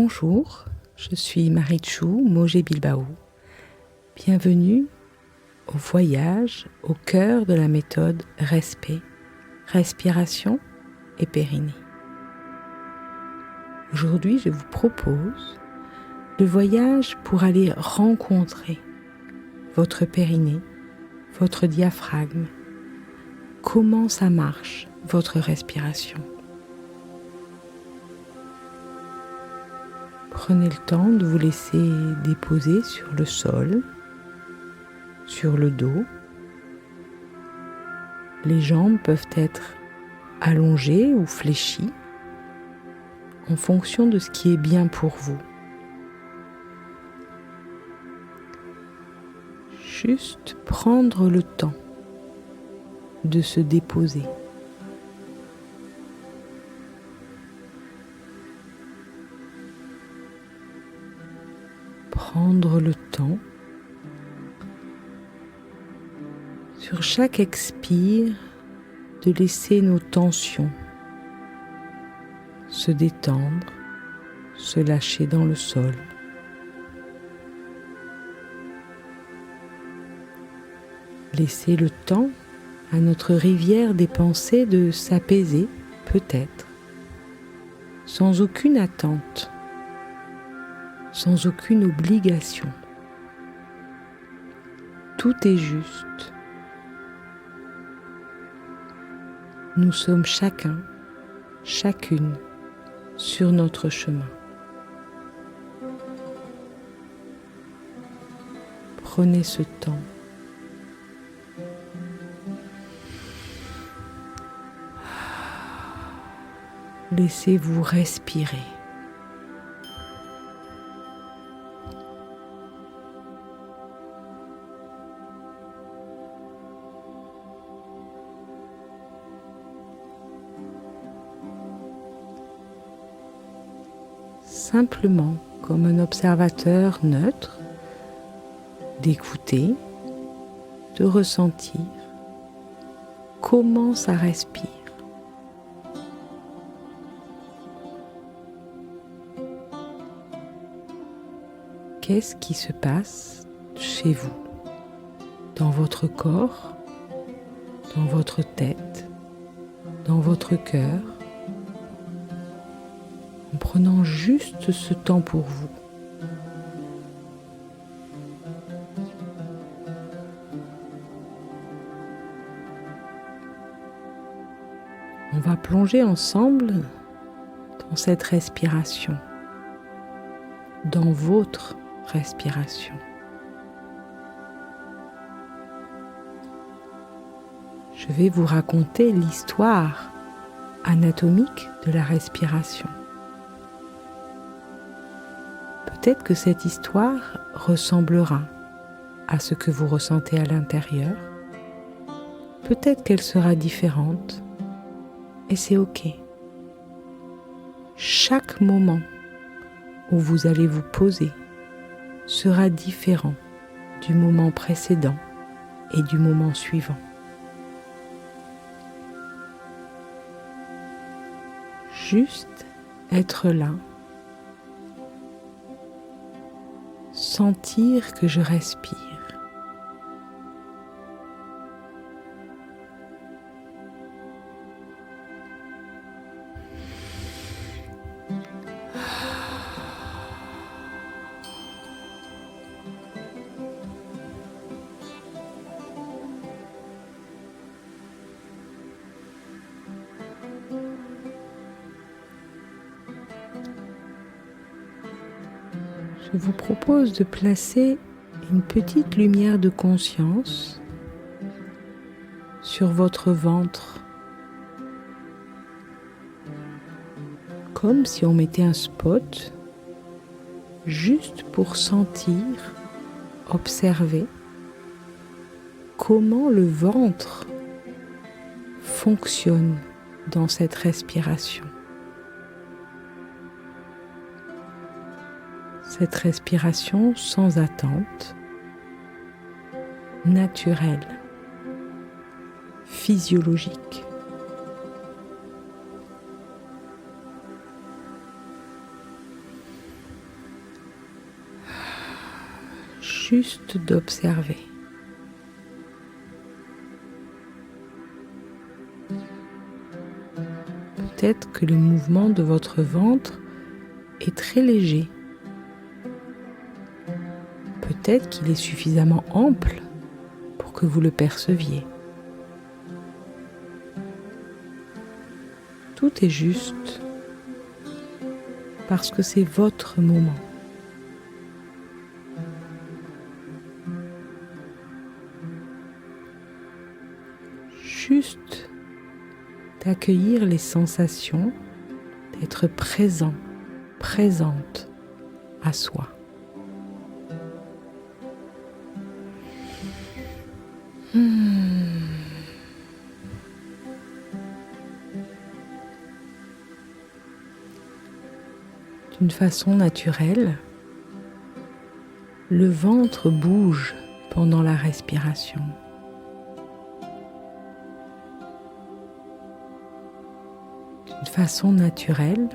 Bonjour, je suis Marichou Mogé Bilbao. Bienvenue au voyage au cœur de la méthode Respect, Respiration et Périnée. Aujourd'hui, je vous propose le voyage pour aller rencontrer votre périnée, votre diaphragme, comment ça marche, votre respiration. Prenez le temps de vous laisser déposer sur le sol, sur le dos. Les jambes peuvent être allongées ou fléchies en fonction de ce qui est bien pour vous. Juste prendre le temps de se déposer. Prendre le temps sur chaque expire de laisser nos tensions se détendre, se lâcher dans le sol. Laisser le temps à notre rivière des pensées de s'apaiser, peut-être, sans aucune attente, sans aucune obligation. Tout est juste. Nous sommes chacun, chacune, sur notre chemin. Prenez ce temps. Laissez-vous respirer. Simplement comme un observateur neutre, d'écouter, de ressentir comment ça respire. Qu'est-ce qui se passe chez vous, dans votre corps, dans votre tête, dans votre cœur, en prenant juste ce temps pour vous. On va plonger ensemble dans cette respiration, dans votre respiration. Je vais vous raconter l'histoire anatomique de la respiration. Peut-être que cette histoire ressemblera à ce que vous ressentez à l'intérieur. Peut-être qu'elle sera différente et c'est OK. Chaque moment où vous allez vous poser sera différent du moment précédent et du moment suivant. Juste être là, sentir que je respire. Je vous propose de placer une petite lumière de conscience sur votre ventre, comme si on mettait un spot juste pour sentir, observer comment le ventre fonctionne dans cette respiration. Cette respiration sans attente, naturelle, physiologique. juste d'observer. Peut-être que le mouvement de votre ventre est très léger. Peut-être qu'il est suffisamment ample pour que vous le perceviez. Tout est juste parce que c'est votre moment. Juste d'accueillir les sensations, d'être présent, présente à soi. D'une façon naturelle, le ventre bouge pendant la respiration. D'une façon naturelle,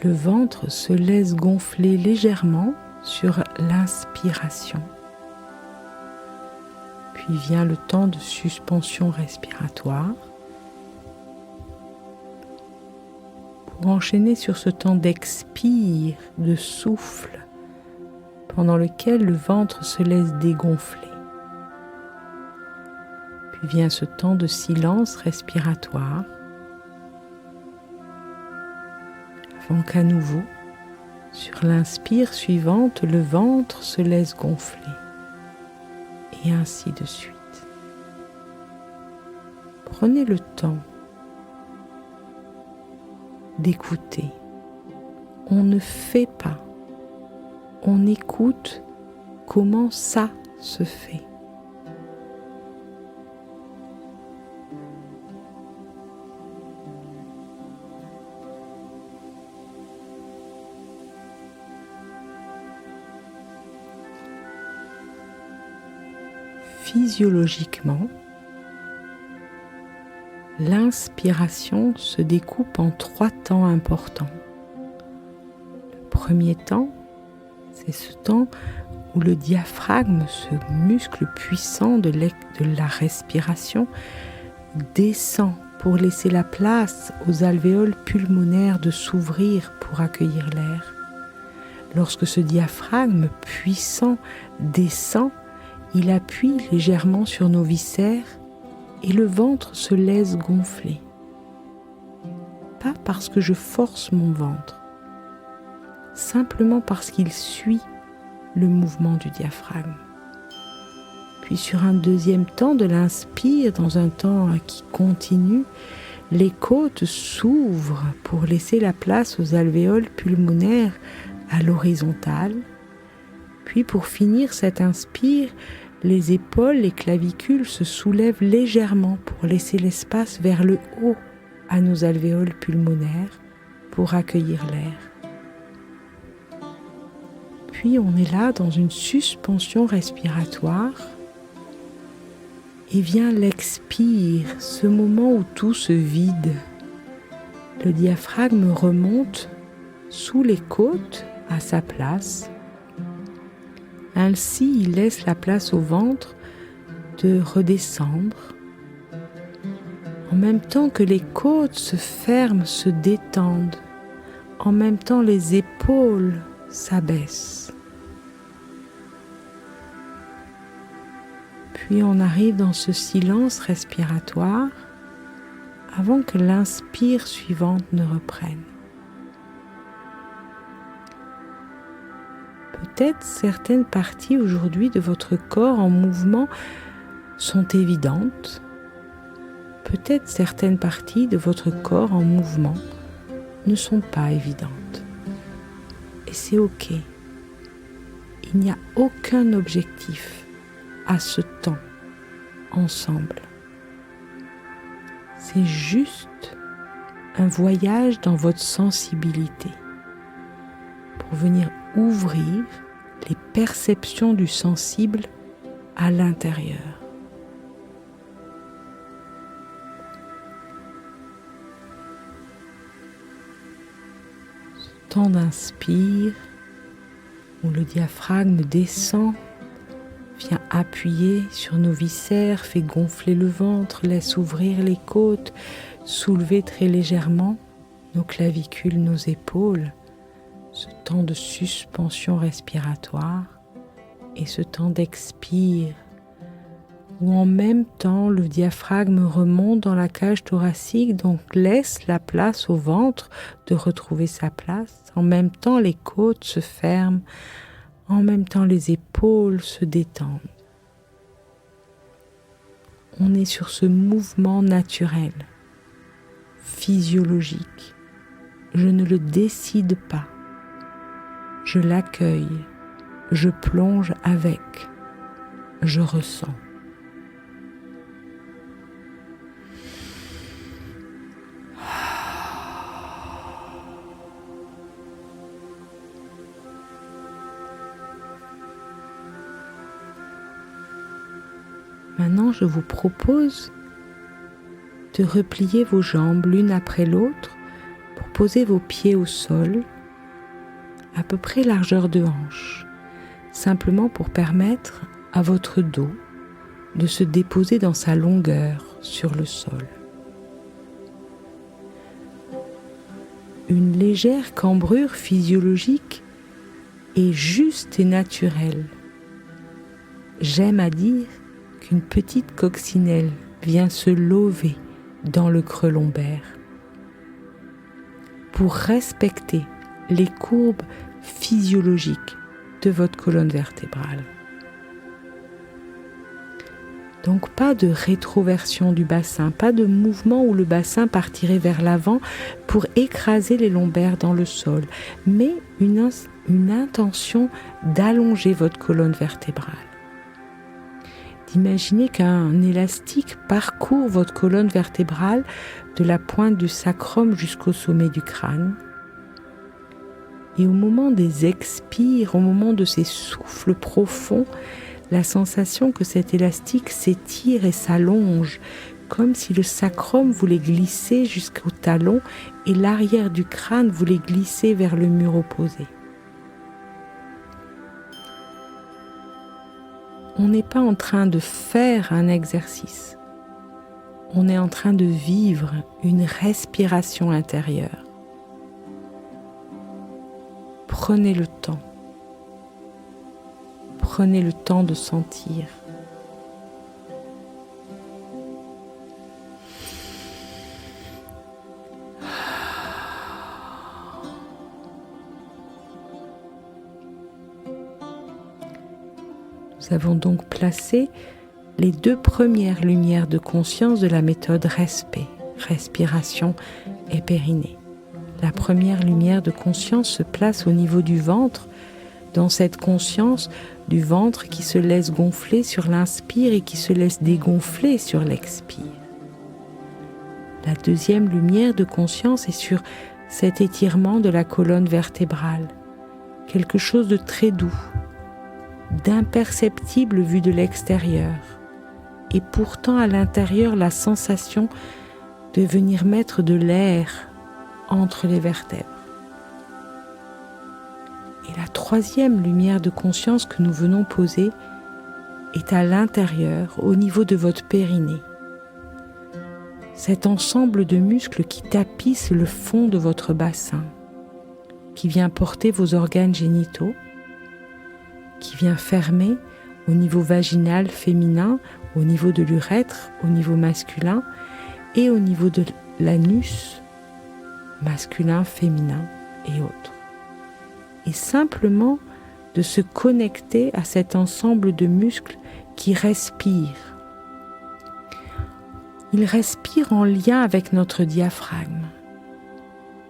le ventre se laisse gonfler légèrement sur l'inspiration. Puis vient le temps de suspension respiratoire. Pour enchaîner sur ce temps d'expire, de souffle, pendant lequel le ventre se laisse dégonfler. Puis vient ce temps de silence respiratoire, avant qu'à nouveau, sur l'inspire suivante, le ventre se laisse gonfler, et ainsi de suite. Prenez le temps d'écouter. On ne fait pas, on écoute comment ça se fait. Physiologiquement, l'inspiration se découpe en 3 temps importants. Le premier temps, c'est ce temps où le diaphragme, ce muscle puissant de la respiration, descend pour laisser la place aux alvéoles pulmonaires de s'ouvrir pour accueillir l'air. Lorsque ce diaphragme puissant descend, il appuie légèrement sur nos viscères et le ventre se laisse gonfler. Pas parce que je force mon ventre, simplement parce qu'il suit le mouvement du diaphragme. Puis sur un deuxième temps de l'inspire, dans un temps qui continue, les côtes s'ouvrent pour laisser la place aux alvéoles pulmonaires à l'horizontale. Puis pour finir cet inspire, les épaules, les clavicules se soulèvent légèrement pour laisser l'espace vers le haut à nos alvéoles pulmonaires pour accueillir l'air. Puis on est là dans une suspension respiratoire et vient l'expire, ce moment où tout se vide. Le diaphragme remonte sous les côtes à sa place. Ainsi, il laisse la place au ventre de redescendre, en même temps que les côtes se ferment, se détendent, en même temps les épaules s'abaissent. Puis on arrive dans ce silence respiratoire avant que l'inspire suivante ne reprenne. Peut-être certaines parties aujourd'hui de votre corps en mouvement sont évidentes. Peut-être certaines parties de votre corps en mouvement ne sont pas évidentes. Et c'est OK. Il n'y a aucun objectif à ce temps ensemble. C'est juste un voyage dans votre sensibilité pour venir ouvrir les perceptions du sensible à l'intérieur. Ce temps d'inspire, où le diaphragme descend, vient appuyer sur nos viscères, fait gonfler le ventre, laisse ouvrir les côtes, soulever très légèrement nos clavicules, nos épaules, ce temps de suspension respiratoire et ce temps d'expire, où en même temps le diaphragme remonte dans la cage thoracique, donc laisse la place au ventre de retrouver sa place. En même temps, les côtes se ferment, en même temps les épaules se détendent. On est sur ce mouvement naturel, physiologique. Je ne le décide pas. Je l'accueille, je plonge avec, je ressens. Maintenant, je vous propose de replier vos jambes l'une après l'autre pour poser vos pieds au sol, à peu près largeur de hanche, simplement pour permettre à votre dos de se déposer dans sa longueur sur le sol. Une légère cambrure physiologique est juste et naturelle. J'aime à dire qu'une petite coccinelle vient se lever dans le creux lombaire pour respecter les courbes physiologiques de votre colonne vertébrale. Donc pas de rétroversion du bassin, pas de mouvement où le bassin partirait vers l'avant pour écraser les lombaires dans le sol, mais une intention d'allonger votre colonne vertébrale. D'imaginer qu'un élastique parcourt votre colonne vertébrale de la pointe du sacrum jusqu'au sommet du crâne. Et au moment des expires, au moment de ces souffles profonds, la sensation que cet élastique s'étire et s'allonge, comme si le sacrum voulait glisser jusqu'au talon et l'arrière du crâne voulait glisser vers le mur opposé. On n'est pas en train de faire un exercice, on est en train de vivre une respiration intérieure. Prenez le temps. Prenez le temps de sentir. Nous avons donc placé les deux premières lumières de conscience de la méthode RESPE, respiration et périnée. La première lumière de conscience se place au niveau du ventre, dans cette conscience du ventre qui se laisse gonfler sur l'inspire et qui se laisse dégonfler sur l'expire. La deuxième lumière de conscience est sur cet étirement de la colonne vertébrale, quelque chose de très doux, d'imperceptible vu de l'extérieur, et pourtant à l'intérieur la sensation de venir mettre de l'air entre les vertèbres. Et la troisième lumière de conscience que nous venons poser est à l'intérieur, au niveau de votre périnée. Cet ensemble de muscles qui tapissent le fond de votre bassin, qui vient porter vos organes génitaux, qui vient fermer au niveau vaginal féminin, au niveau de l'urètre, au niveau masculin et au niveau de l'anus masculin, féminin et autres. Et simplement de se connecter à cet ensemble de muscles qui respirent. Ils respirent en lien avec notre diaphragme,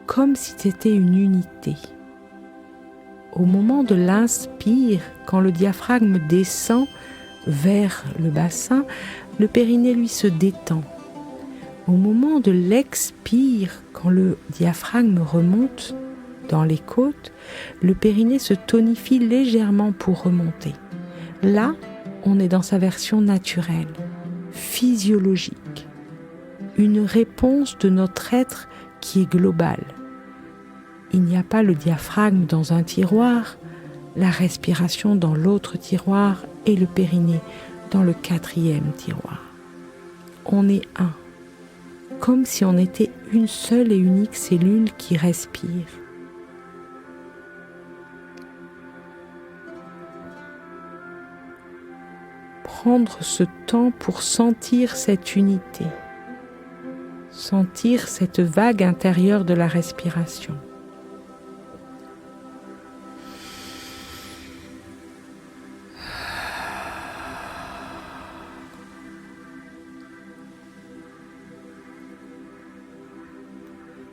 comme si c'était une unité. Au moment de l'inspire, quand le diaphragme descend vers le bassin, le périnée lui se détend. Au moment de l'expire, quand le diaphragme remonte dans les côtes, le périnée se tonifie légèrement pour remonter. Là, on est dans sa version naturelle, physiologique, une réponse de notre être qui est globale. Il n'y a pas le diaphragme dans un tiroir, la respiration dans l'autre tiroir et le périnée dans le 4e tiroir. On est un, comme si on était une seule et unique cellule qui respire. Prendre ce temps pour sentir cette unité, sentir cette vague intérieure de la respiration.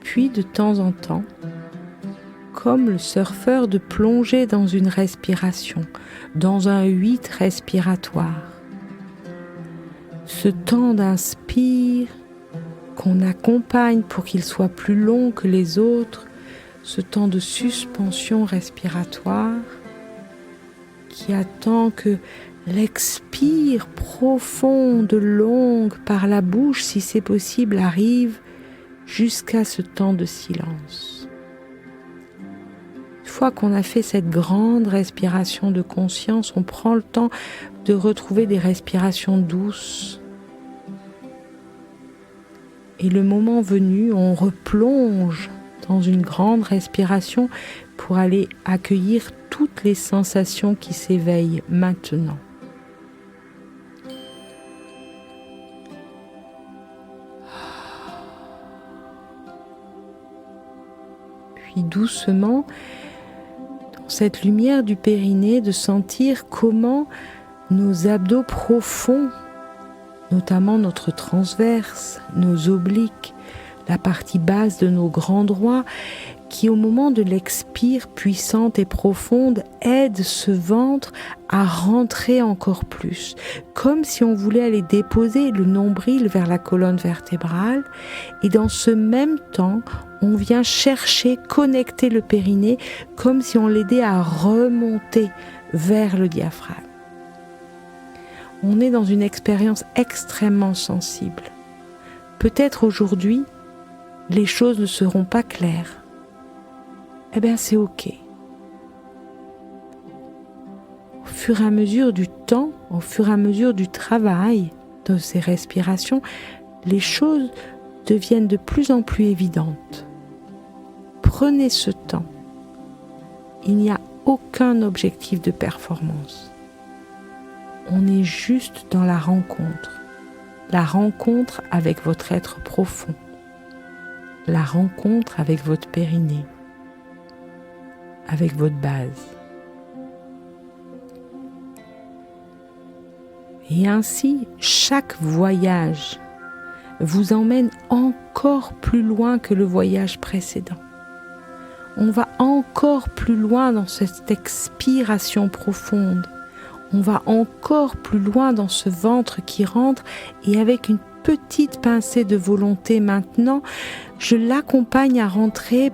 Puis de temps en temps, comme le surfeur, de plonger dans une respiration, dans un 8 respiratoire. Ce temps d'inspire qu'on accompagne pour qu'il soit plus long que les autres, ce temps de suspension respiratoire qui attend que l'expire profonde, longue par la bouche, si c'est possible, arrive jusqu'à ce temps de silence. Une fois qu'on a fait cette grande respiration de conscience, on prend le temps de retrouver des respirations douces. Et le moment venu, on replonge dans une grande respiration pour aller accueillir toutes les sensations qui s'éveillent maintenant. Puis doucement, dans cette lumière du périnée, de sentir comment nos abdos profonds, notamment notre transverse, nos obliques, la partie basse de nos grands droits, qui au moment de l'expire puissante et profonde aide ce ventre à rentrer encore plus, comme si on voulait aller déposer le nombril vers la colonne vertébrale, et dans ce même temps, on vient chercher, connecter le périnée, comme si on l'aidait à remonter vers le diaphragme. On est dans une expérience extrêmement sensible. Peut-être aujourd'hui, les choses ne seront pas claires. Eh bien, c'est OK. Au fur et à mesure du temps, au fur et à mesure du travail de ces respirations, les choses deviennent de plus en plus évidentes. Prenez ce temps. Il n'y a aucun objectif de performance. On est juste dans la rencontre avec votre être profond, la rencontre avec votre périnée, avec votre base. Et ainsi, chaque voyage vous emmène encore plus loin que le voyage précédent. On va encore plus loin dans cette expiration profonde. On va encore plus loin dans ce ventre qui rentre, et avec une petite pincée de volonté maintenant, je l'accompagne à rentrer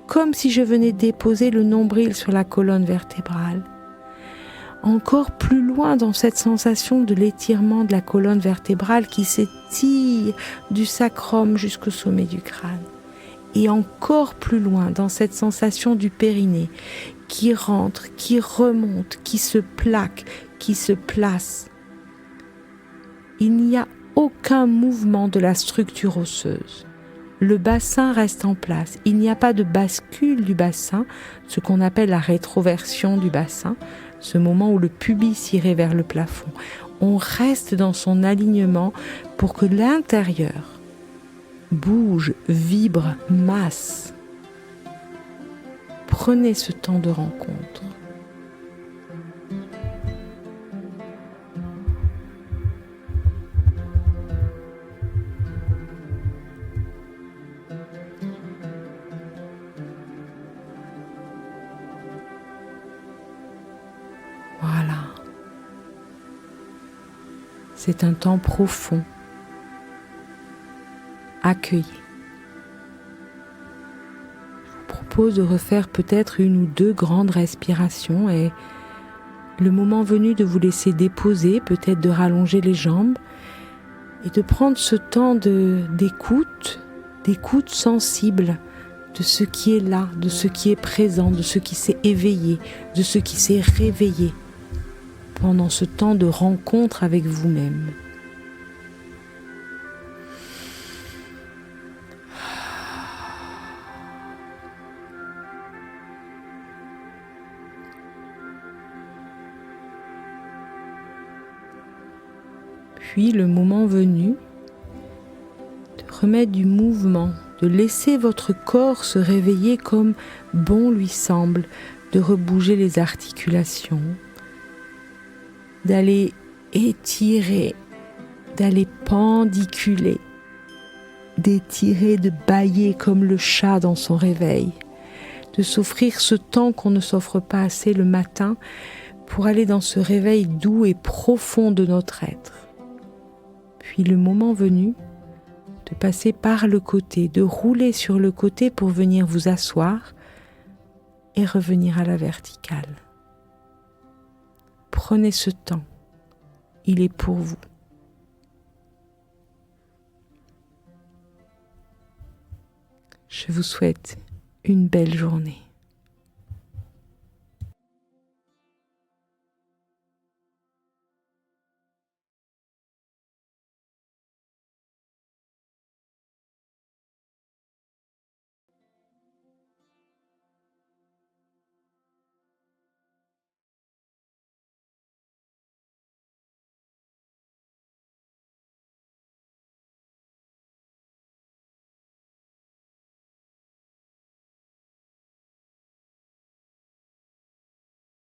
comme si je venais déposer le nombril sur la colonne vertébrale. Encore plus loin dans cette sensation de l'étirement de la colonne vertébrale qui s'étire du sacrum jusqu'au sommet du crâne. Et encore plus loin dans cette sensation du périnée qui rentre, qui remonte, qui se plaque, qui se place. Il n'y a aucun mouvement de la structure osseuse. Le bassin reste en place. Il n'y a pas de bascule du bassin, ce qu'on appelle la rétroversion du bassin, ce moment où le pubis irait vers le plafond. On reste dans son alignement pour que l'intérieur bouge, vibre, masse. Prenez ce temps de rencontre. Voilà. C'est un temps profond. Accueillez. Je vous propose de refaire peut-être 1 ou 2 grandes respirations et le moment venu de vous laisser déposer, peut-être de rallonger les jambes et de prendre ce temps d'écoute sensible de ce qui est là, de ce qui est présent, de ce qui s'est éveillé, de ce qui s'est réveillé pendant ce temps de rencontre avec vous-même. Puis le moment venu, de remettre du mouvement, de laisser votre corps se réveiller comme bon lui semble, de rebouger les articulations, d'aller étirer, d'aller pendiculer, d'étirer, de bâiller comme le chat dans son réveil, de s'offrir ce temps qu'on ne s'offre pas assez le matin pour aller dans ce réveil doux et profond de notre être. Puis le moment venu, de passer par le côté, de rouler sur le côté pour venir vous asseoir et revenir à la verticale. Prenez ce temps, il est pour vous. Je vous souhaite une belle journée.